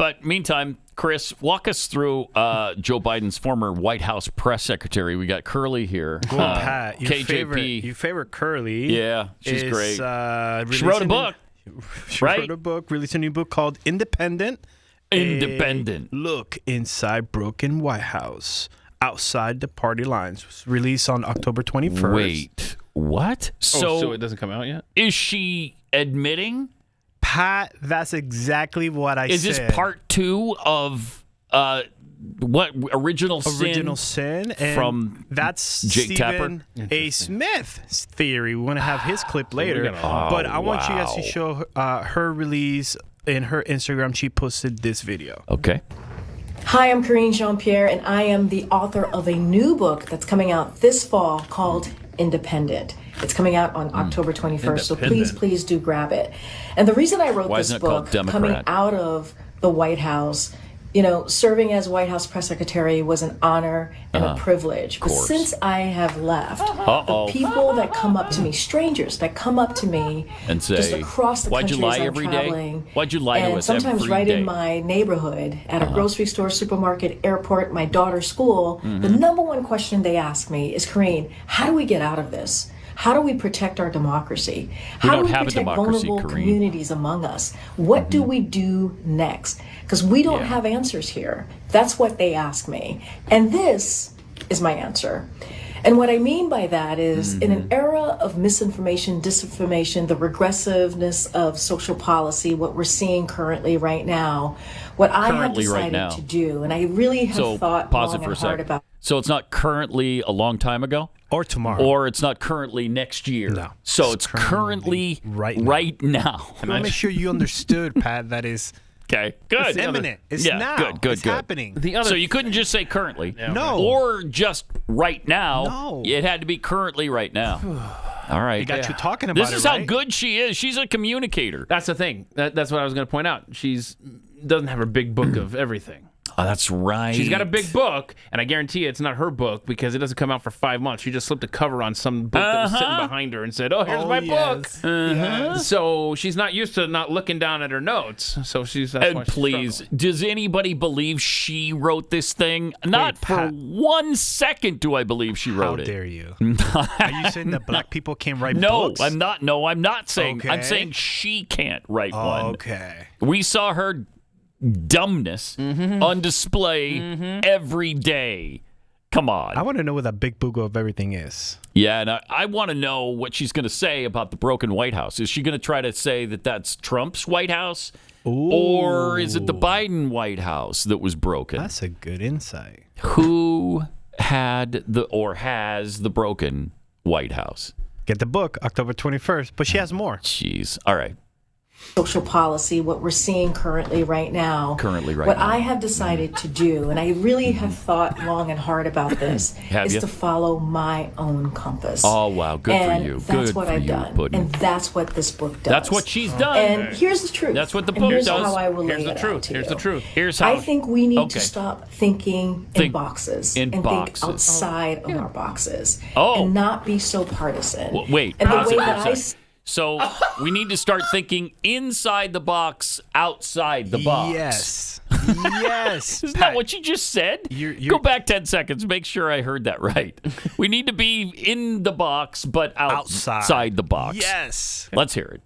But meantime, Chris, walk us through Joe Biden's former White House press secretary. We got Curly here. Cool, Pat. Your KJP. favorite Curly. Yeah, she's great. She wrote a book. She wrote a book, released a new book called Independent. Independent. Look inside broken White House, outside the party lines. It was released on October 21st. Wait, what? So it doesn't come out yet? Is she admitting? Pat, that's exactly what I said. Is this part 2 of what original sin and from that's Jake Stephen Tapper? A. Smith's theory. We want to have his clip later, but I want you guys to show her release in her Instagram. She posted this video. Okay. Hi, I'm Karine Jean-Pierre, and I am the author of a new book that's coming out this fall called Independent. It's coming out on October 21st, so please do grab it. And the reason I wrote this book, coming out of the White House, you know, serving as White House press secretary was an honor and a privilege. But since I have left, the people that come up to me, strangers that come up to me and say, just across the country as I'm traveling, why'd you lie to us every day? Sometimes right in my neighborhood, at a grocery store, supermarket, airport, my daughter's school, the number one question they ask me is, Karine, how do we get out of this? How do we protect our democracy? How do we protect vulnerable communities among us? What do we do next? Because we don't have answers here. That's what they ask me. And this is my answer. And what I mean by that is, in an era of misinformation, disinformation, the regressiveness of social policy, what we're seeing currently right now, what I have decided to do, and I really have thought long and hard about. So it's not currently a long time ago? Or tomorrow. Or it's not currently next year? No. So it's currently right now. I want to make sure you understood, Pat, that is... Okay, good. It's imminent. It's now. Good. It's happening. So you couldn't just say currently. No. Or just right now. No. It had to be currently right now. All right. You got you talking about this is how good she is. She's a communicator. That's the thing. That's what I was going to point out. She's doesn't have her big book of everything. Oh, that's right. She's got a big book, and I guarantee you it's not her book because it doesn't come out for 5 months. She just slipped a cover on some book that was sitting behind her and said, "Oh, here's my book." So she's not used to not looking down at her notes. So she's. That's why please, does anybody believe she wrote this thing? Not for 1 second do I believe she wrote it. How dare you? Are you saying that black people can't write books? I'm not. No, I'm not saying. Okay. I'm saying she can't write one. Okay. We saw her dumbness on display every day. Come on. I want to know what that big book of everything is. Yeah, and I want to know what she's going to say about the broken White House. Is she going to try to say that that's Trump's White House? Ooh. Or is it the Biden White House that was broken? That's a good insight. Who had has the broken White House? Get the book, October 21st, but she has more. Jeez. All right. Social policy, what we're seeing currently right now. What I have decided to do, and I really have thought long and hard about this, is to follow my own compass. Oh, wow. Good for you. That's what I've done. And that's what this book does. That's what she's done. And here's the truth. That's what the book does. Here's how I will lay it out to you. Here's the truth. Here's how. I think we need to stop thinking in boxes and think outside of our boxes and not be so partisan. Well, wait. And the way that So we need to start thinking inside the box, outside the box. Yes. Yes. Isn't that what you just said? Go back 10 seconds. Make sure I heard that right. We need to be in the box, but outside the box. Yes. Let's hear it.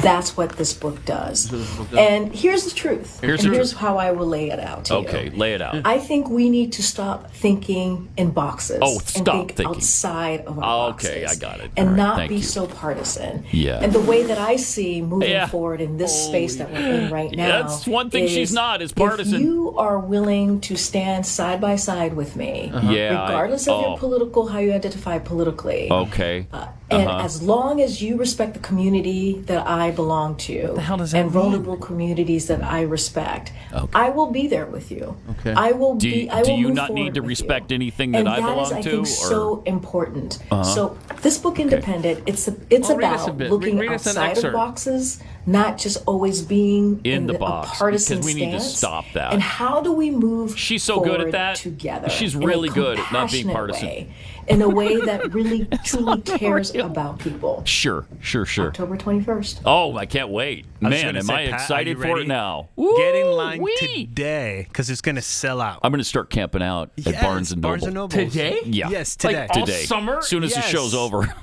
That's what this book does. And here's the truth. Here's how I will lay it out to you. Okay, lay it out. I think we need to stop thinking in boxes and think outside of our boxes. Okay, I got it. And not be so partisan. Yeah. And the way that I see moving forward in this space that we're in right now. That's one thing she's not, is partisan. If you are willing to stand side by side with me, regardless of your how you identify politically. Okay. And as long as you respect the community that I belong to, and vulnerable communities that I respect, I will be there with you. Okay. I will do be. I will you move not need to respect anything and that I belong to? And that is, I think, to? so important. So this book, Independent, it's about looking outside of boxes, not just always being In the a box, partisan because we need to stance? stop that. And how do we move She's so good at forward that. together? She's in a really good at not being compassionate partisan. way, in a way that really truly cares about people. Sure. October 21st. Oh, I can't wait. was Man, gonna am say, I Pat, are excited you for ready? it now. Get in line Woo-wee. today because it's going to sell out. I'm going to start camping out at Barnes & Noble. Today? Yeah. Yes, today. Like all Today. summer? As soon as the Yes. show's over.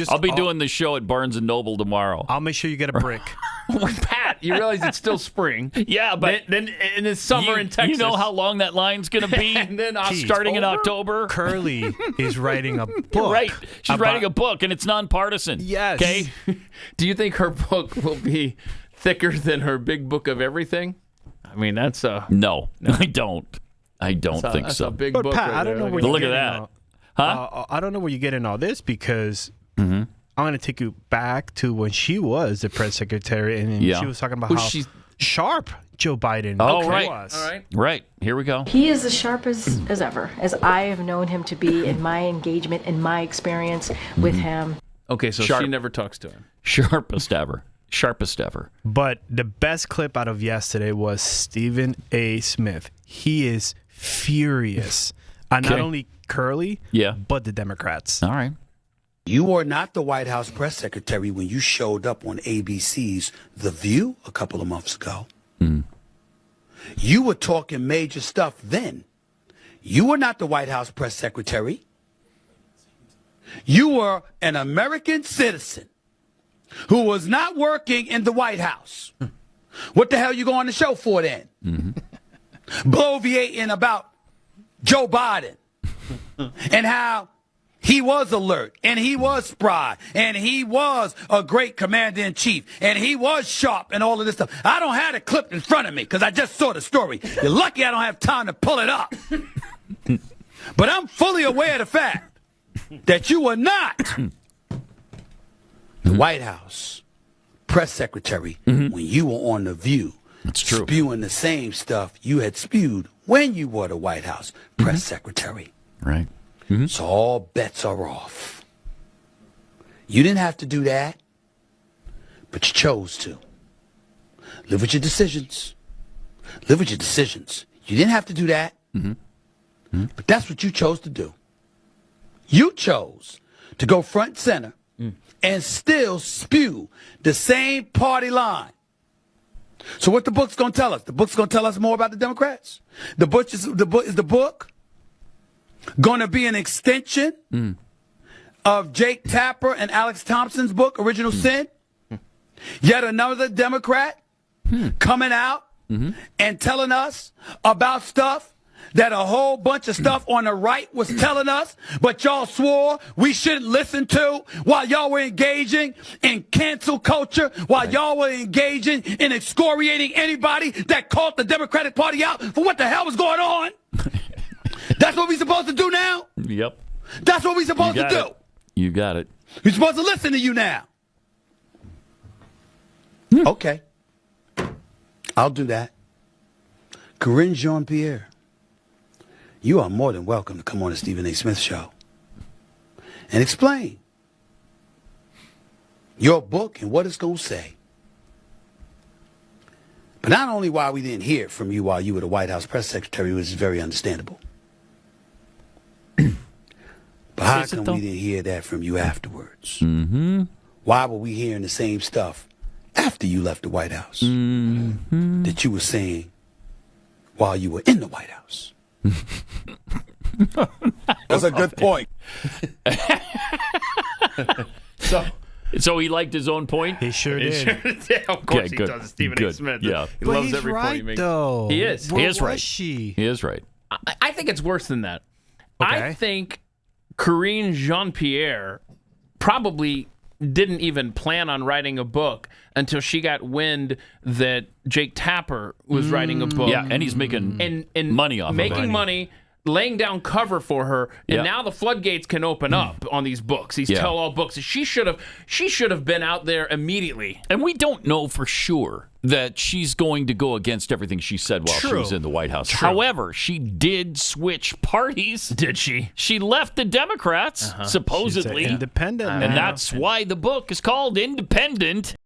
I'll be doing the show at Barnes & Noble tomorrow. I'll make sure you get a brick. Pat, you realize it's still spring. Yeah, but then and it's summer in Texas. You know how long that line's going to be? And then starting in October? Curly is writing a book. You're right. She's writing a book, and it's nonpartisan. Yes. Okay? Do you think her book will be thicker than her big book of everything? I mean, that's a No, I don't. I don't think that's so. a big But book. Pat, right I don't know there. where you're Look at getting that. I don't know where you're getting all this because I'm going to take you back to when she was the press secretary and Yeah. she was talking about Who's how she? sharp Joe Biden Oh, right. was. All right. Right. Here we go. He is as sharp as ever, as I have known him to be in my engagement, in my experience with him. Okay, so Sharp. she never talks to him. Sharpest ever. Sharpest ever. But the best clip out of yesterday was Stephen A. Smith. He is furious. Not Okay. only Curly, Yeah. but the Democrats. All right. You were not the White House press secretary when you showed up on ABC's The View a couple of months ago. You were talking major stuff then. You were not the White House press secretary. You were an American citizen who was not working in the White House. What the hell you going on the show for then? Bloviating about Joe Biden and how he was alert, and he was spry, and he was a great commander-in-chief, and he was sharp, and all of this stuff. I don't have it clipped in front of me because I just saw the story. You're lucky I don't have time to pull it up. But I'm fully aware of the fact that you were not the White House press secretary when you were on The View. That's true. Spewing the same stuff you had spewed when you were the White House press secretary. Right. So all bets are off. You didn't have to do that, but you chose to. Live with your decisions. Live with your decisions. You didn't have to do that, but that's what you chose to do. You chose to go front and center and still spew the same party line. So what the book's going to tell us? The book's going to tell us more about the Democrats. The book is the book going to be an extension of Jake Tapper and Alex Thompson's book, Original Sin. Yet another Democrat coming out and telling us about stuff that a whole bunch of stuff on the right was telling us, but y'all swore we shouldn't listen to while y'all were engaging in cancel culture, while y'all were engaging in excoriating anybody that called the Democratic Party out for what the hell was going on. That's what we supposed to do now? Yep. That's what we supposed to do. You got it. We're supposed to listen to you now. Okay. I'll do that. Karine Jean-Pierre, you are more than welcome to come on the Stephen A. Smith Show and explain your book and what it's going to say. But not only why we didn't hear from you while you were the White House press secretary, which is very understandable. But how Is it come though? we didn't hear that from you afterwards? Why were we hearing the same stuff after you left the White House that you were saying while you were in the White House? That's a good point. So he liked his own point? He sure did. Yeah, of course Okay, he good. does. Stephen A. Good. Smith. Yeah. He But loves he's every point he right, makes. though. He is. Where He is was right. she? He is right. I think it's worse than that. Okay. I think Karine Jean-Pierre probably didn't even plan on writing a book until she got wind that Jake Tapper was writing a book. Yeah, and he's making and money off of it. making money, laying down cover for her, and Yeah. now the floodgates can open up on these books, these Yeah. tell-all books. She should have been out there immediately. And we don't know for sure that she's going to go against everything she said while she True. was in the White House. True. However, she did switch parties. Did she? She left the Democrats, She's an supposedly. independent. And now. that's why the book is called Independent.